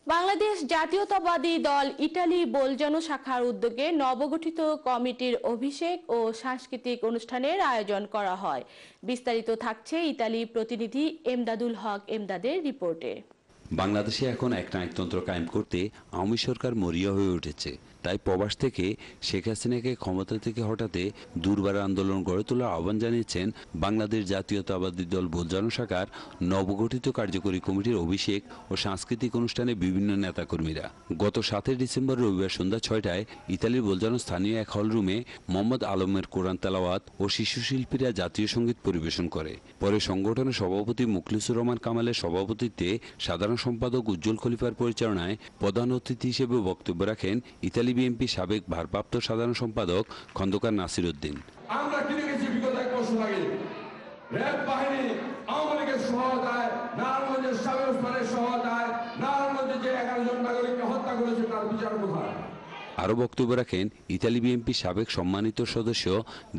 বাংলাদেশ জাতীয়তাবাদী দল Italy Bolzano শাখার উদ্যোগে নবগঠিত কমিটির অভিষেক ও সাংস্কৃতিক অনুষ্ঠানের আয়োজন করা হয়। বিস্তারিত থাকছে ইতালি প্রতিনিধি এমদাদুল হক এমদাদের রিপোর্টে। বাংলাদেশে এখন একনায়কতন্ত্র কায়েম করতে আওয়ামী সরকার মরিয়া হয়ে উঠেছে। তাই প্রবাস থেকে শেখ হাসিনাকে ক্ষমতা থেকে হটাতে দুর্বার আন্দোলন গড়ে তোলার আহ্বান জানিয়েছেন বাংলাদেশ জাতীয়তাবাদী দল বোলজানো শাখার নবগঠিত কার্যকরী কমিটির অভিষেক ও সাংস্কৃতিক অনুষ্ঠানে বিভিন্ন নেতাকর্মীরা। গত 7 ডিসেম্বর রবিবার সন্ধ্যা 6টায় ইতালির বোলজানো স্থানীয় এক হলরুমে মোহাম্মদ আলমের কোরআন তেলাওয়াত ও শিশু শিল্পীরা জাতীয় সঙ্গীত পরিবেশন করে। পরে সংগঠনের সভাপতি মুখলিসুর রহমান কামালের সভাপতিত্বে সাধারণ সম্পাদক উজ্জ্বল খলিফার পরিচালনায় প্রধান অতিথি হিসেবে বক্তব্য রাখেন ইতালি বিএনপি সাবেক ভারপ্রাপ্ত সাধারণ সম্পাদক খন্দকার নাসির উদ্দিন। আমরা কিনে গেছি বিগত 1 বছর আগে র‍্যাব বাহিনী আওয়ামী লীগের সহায়তায়, নারায়ণগঞ্জের সাবেক ওসমানের সহায়তায় নারায়ণগঞ্জে যে 11 জন নাগরিককে হত্যা করেছে তার বিচার কোথায়? আরও বক্তব্য রাখেন ইতালি বিএনপি সাবেক সম্মানিত সদস্য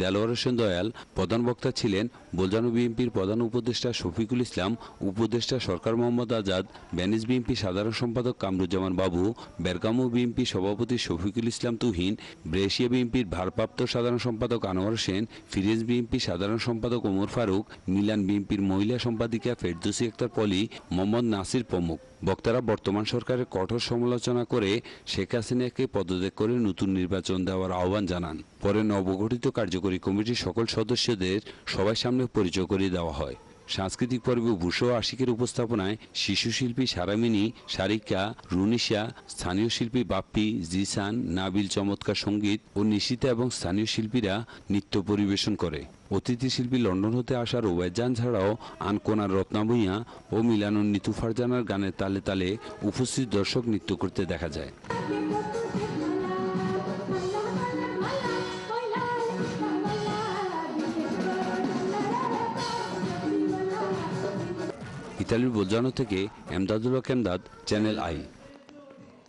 দেলোয়ার হোসেন দয়াল। প্রধান বক্তা ছিলেন বোলজানো বিএনপির প্রধান উপদেষ্টা শফিকুল ইসলাম, উপদেষ্টা সরকার মোহাম্মদ আজাদ, ভেনিস বিএনপি সাধারণ সম্পাদক কামরুজ্জামান বাবু, বেরগামো বিএনপি সভাপতি শফিকুল ইসলাম তুহিন, ব্রেশিয়া বিএনপির ভারপ্রাপ্ত সাধারণ সম্পাদক আনোয়ার হোসেন, ফিরেজ বিএনপি সাধারণ সম্পাদক ওমর ফারুক, মিলান বিএনপির মহিলা সম্পাদিকা ফেরদৌসী আক্তার পলি, মোহাম্মদ নাসির প্রমুখ। বক্তারা বর্তমান সরকারের কঠোর সমালোচনা করে শেখ হাসিনাকে পদত্যাগ করে নতুন নির্বাচন দেওয়ার আহ্বান জানান। পরে নবগঠিত কার্যকরী কমিটির সকল সদস্যদের সবার সামনে পরিচয় করিয়ে দেওয়া হয়। সাংস্কৃতিক পর্বে বুশো আশিকের উপস্থাপনায় শিশু শিল্পী সারামিনী, সারিকা, রুনিশা, স্থানীয় শিল্পী বাপ্পি, জিসান, নাবিল চমৎকার সঙ্গীত ও নিশিতা এবং স্থানীয় শিল্পীরা নৃত্য পরিবেশন করে। অতিথি শিল্পী লন্ডন হতে আসা রোবায়জান ছাড়াও আনকোনার রত্না ভূঁইয়া ও মিলানুর নিতু ফারজানার গানের তালে তালে উপস্থিত দর্শক নৃত্য করতে দেখা যায়। ইতালির বোলজানো থেকে এমদাদুল হক এমদাদ, চ্যানেল আই।